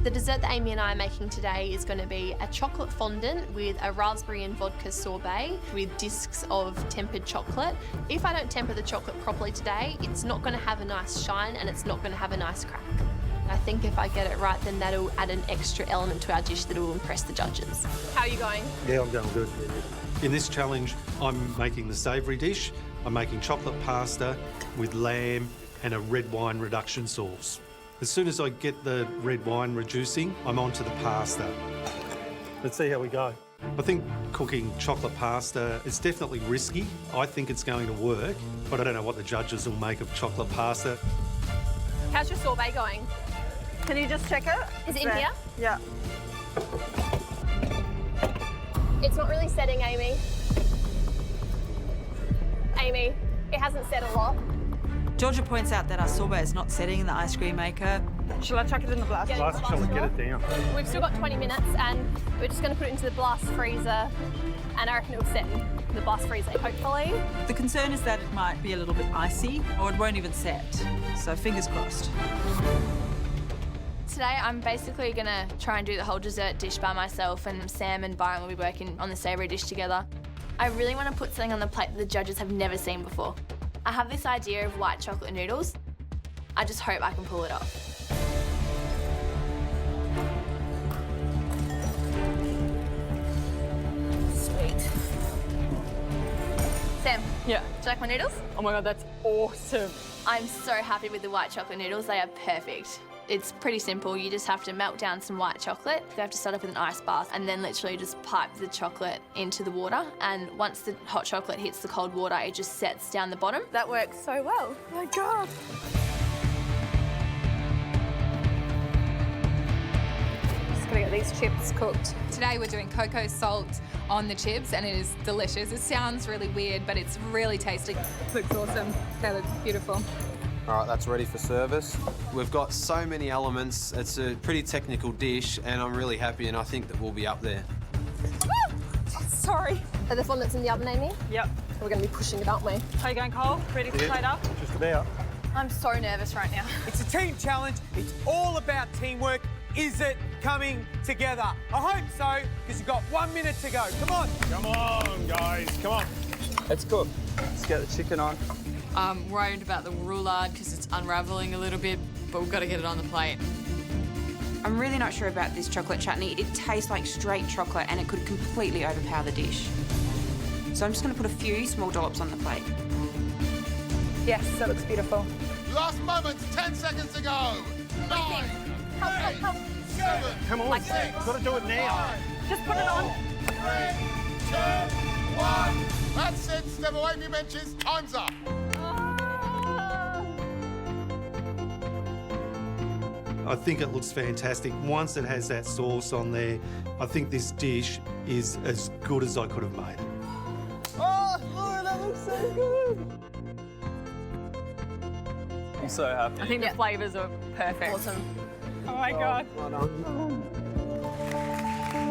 The dessert that Amy and I are making today is going to be a chocolate fondant with a raspberry and vodka sorbet with discs of tempered chocolate. If I don't temper the chocolate properly today, it's not going to have a nice shine and it's not going to have a nice crack. I think if I get it right, then that'll add an extra element to our dish that will impress the judges. How are you going? Yeah, I'm going good. In this challenge, I'm making the savoury dish. I'm making chocolate pasta with lamb and a red wine reduction sauce. As soon as I get the red wine reducing, I'm on to the pasta. Let's see how we go. I think cooking chocolate pasta is definitely risky. I think it's going to work, but I don't know what the judges will make of chocolate pasta. How's your sorbet going? Can you just check it? Is it in here? Yeah. It's not really setting, Amy. Amy, it hasn't set a lot. Georgia points out that our sorbet is not setting in the ice cream maker. Shall I chuck it in the blast? Blast, shall we get it down? We've still got 20 minutes and we're just going to put it into the blast freezer and I reckon it'll set in the blast freezer, hopefully. The concern is that it might be a little bit icy or it won't even set, so fingers crossed. Today I'm basically going to try and do the whole dessert dish by myself, and Sam and Byron will be working on the savoury dish together. I really want to put something on the plate that the judges have never seen before. I have this idea of white chocolate noodles. I just hope I can pull it off. Sweet. Sam, Yeah. do you like my noodles? Oh my God, that's awesome. I'm so happy with the white chocolate noodles. They are perfect. It's pretty simple. You just have to melt down some white chocolate. You have to start off with an ice bath and then literally just pipe the chocolate into the water. And once the hot chocolate hits the cold water, it just sets down the bottom. That works so well. Oh my God. Just gotta get these chips cooked. Today we're doing cocoa salt on the chips and it is delicious. It sounds really weird, but it's really tasty. Looks awesome. That looks beautiful. All right, that's ready for service. We've got so many elements. It's a pretty technical dish, and I'm really happy, and I think that we'll be up there. Sorry. Are the fondants in the oven, Amy? Yep. We're gonna be pushing it, aren't we? How you going, Cole? Ready for plate up? Just about. I'm so nervous right now. It's a team challenge. It's all about teamwork. Is it coming together? I hope so, because you've got 1 minute to go. Come on. Come on, guys, come on. Let's cook. Let's get the chicken on. I'm worried about the roulade because it's unravelling a little bit, but we've got to get it on the plate. I'm really not sure about this chocolate chutney. It tastes like straight chocolate and it could completely overpower the dish. So I'm just going to put a few small dollops on the plate. Yes, that looks beautiful. Last moments, 10 seconds to go. 9, 8, 7, Come on, 6, got to do it now. Just put it on. 3, 2, 1. That's it. Step away from your benches. Time's up. I think it looks fantastic. Once it has that sauce on there, I think this dish is as good as I could have made it. Oh, Lord, that looks so good. I'm so happy. I think the flavours are perfect. Awesome. Oh my God.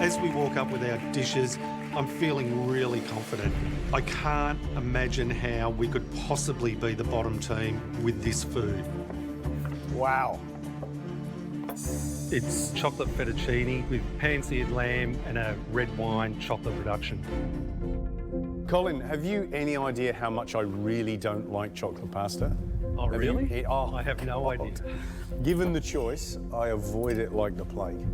As we walk up with our dishes, I'm feeling really confident. I can't imagine how we could possibly be the bottom team with this food. Wow. It's chocolate fettuccine with pan-seared lamb and a red wine chocolate reduction. Colin, have you any idea how much I really don't like chocolate pasta? Oh, really? I have no idea. Given the choice, I avoid it like the plague.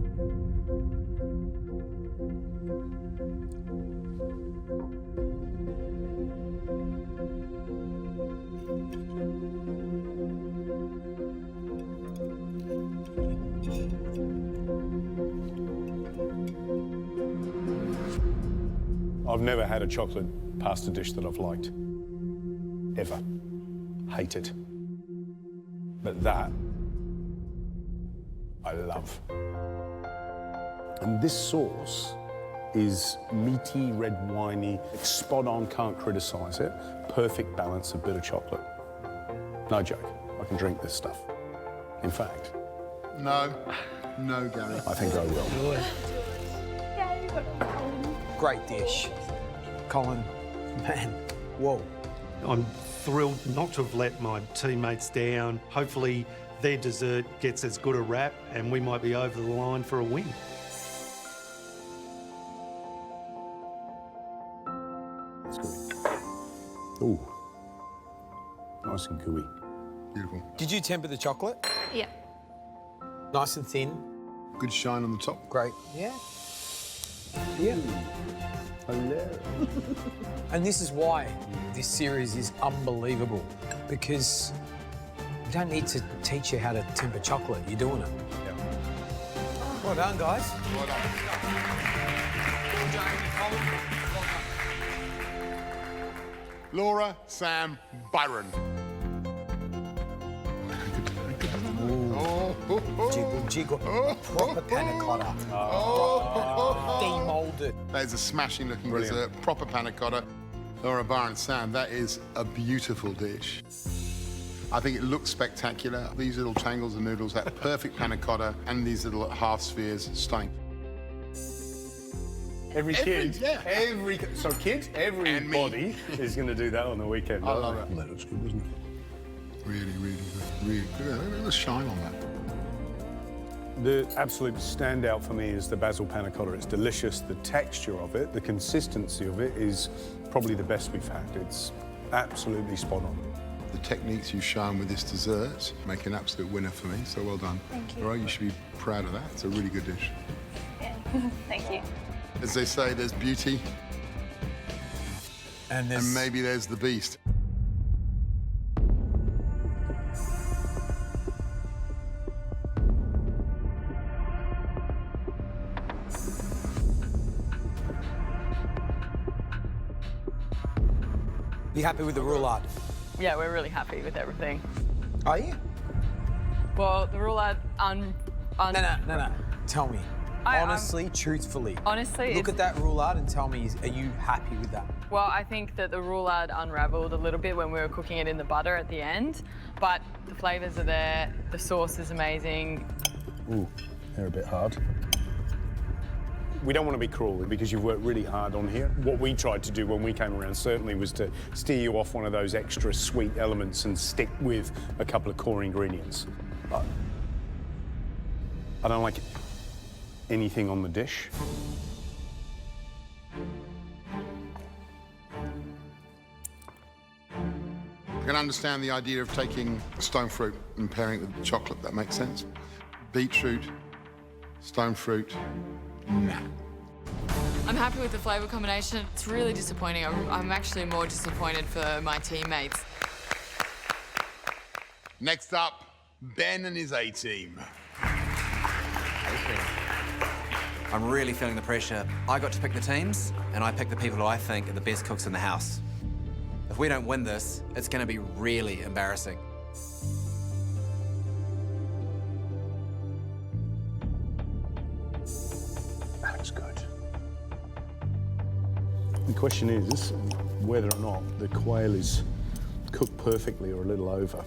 I've never had a chocolate pasta dish that I've liked. Ever. Hate it. But that, I love. And this sauce is meaty, red winey, it's spot on, can't criticise it. Perfect balance of bitter chocolate. No joke, I can drink this stuff. In fact... No, Gary. I think I will. Great dish. Colin, man, whoa. I'm thrilled not to have let my teammates down. Hopefully their dessert gets as good a rap and we might be over the line for a win. That's good. Ooh. Nice and gooey. Beautiful. Did you temper the chocolate? Yeah. Nice and thin. Good shine on the top. Great. Yeah. Yeah. Hello. And this is why this series is unbelievable, because you don't need to teach you how to temper chocolate. You're doing it. Yeah. Well done, guys. Well done. Laura, Sam, Byron. Jiggle, jiggle. Proper panna cotta. Demoulded. That is a smashing looking Brilliant. dessert. Proper panna cotta. Laura, Byron, Sam, that is a beautiful dish. I think it looks spectacular. These little tangles of noodles, that perfect panna cotta, and these little half spheres, stunning. Every kid, yeah. everybody is going to do that on the weekend. I love it. That looks good, doesn't it? Really, really good. Really good. Look at the shine on that. The absolute standout for me is the basil panna cotta. It's delicious. The texture of it, the consistency of it is probably the best we've had. It's absolutely spot on. The techniques you've shown with this dessert make an absolute winner for me, so well done. Thank you. All right, you should be proud of that. It's a really good dish. Yeah. Thank you. As they say, there's beauty, And and maybe there's the beast. You happy with the roulade? Yeah, we're really happy with everything. Are you? Well, the roulade No. Tell me. Honestly, truthfully. Honestly, Look at that roulade and tell me, are you happy with that? Well, I think that the roulade unravelled a little bit when we were cooking it in the butter at the end, but the flavours are there, the sauce is amazing. Ooh, they're a bit hard. We don't want to be cruel because you've worked really hard on here. What we tried to do when we came around certainly was to steer you off one of those extra sweet elements and stick with a couple of core ingredients. I don't like anything on the dish. I can understand the idea of taking stone fruit and pairing it with chocolate. That makes sense. Beetroot, stone fruit, nah. I'm happy with the flavour combination. It's really disappointing. I'm actually more disappointed for my teammates. Next up, Ben and his A-team. I'm really feeling the pressure. I got to pick the teams, and I picked the people who I think are the best cooks in the house. If we don't win this, it's going to be really embarrassing. That's good. The question is whether or not the quail is cooked perfectly or a little over.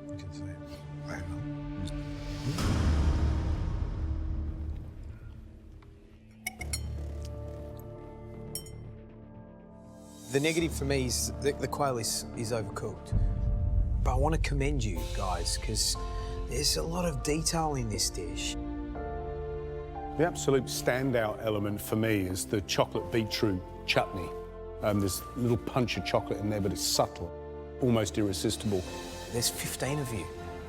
You can see it. The negative for me is the quail is overcooked. But I want to commend you guys because there's a lot of detail in this dish. The absolute standout element for me is the chocolate beetroot chutney. There's a little punch of chocolate in there, but it's subtle, almost irresistible. There's 15 of you,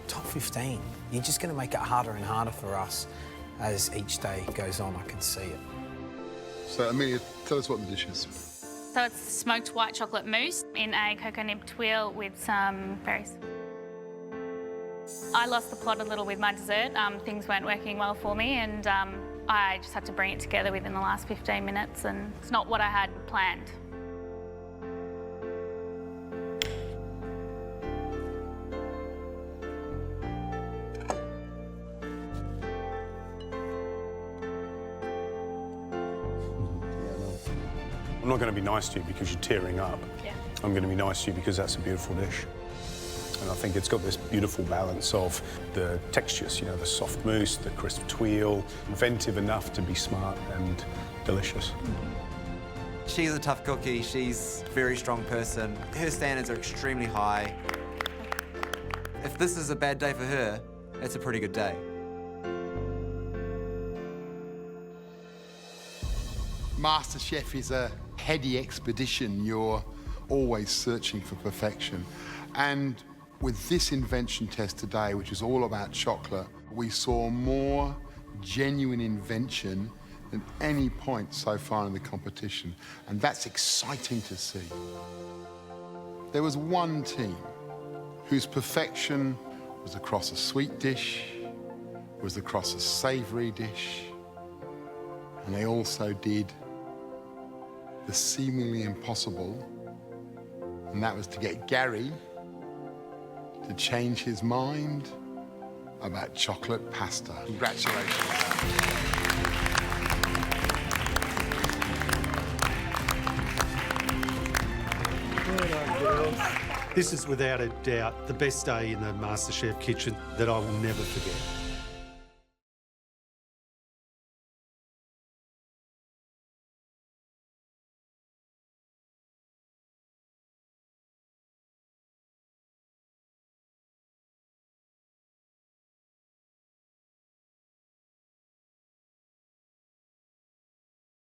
top 15. You're just going to make it harder and harder for us as each day goes on. I can see it. So, Amelia, tell us what the dish is. So it's smoked white chocolate mousse in a cocoa nib tuile with some berries. I lost the plot a little with my dessert. Things weren't working well for me, and I just had to bring it together within the last 15 minutes, and it's not what I had planned. I'm not going to be nice to you because you're tearing up. Yeah. I'm going to be nice to you because that's a beautiful dish. And I think it's got this beautiful balance of the textures, you know, the soft mousse, the crisp tuile, inventive enough to be smart and delicious. She's a tough cookie. She's a very strong person. Her standards are extremely high. If this is a bad day for her, it's a pretty good day. MasterChef is a heady expedition. You're always searching for perfection. And with this invention test today, which is all about chocolate, we saw more genuine invention than any point so far in the competition. And that's exciting to see. There was one team whose perfection was across a sweet dish, was across a savoury dish, and they also did the seemingly impossible, and that was to get Gary to change his mind about chocolate pasta. Congratulations. This is without a doubt the best day in the MasterChef kitchen that I will never forget.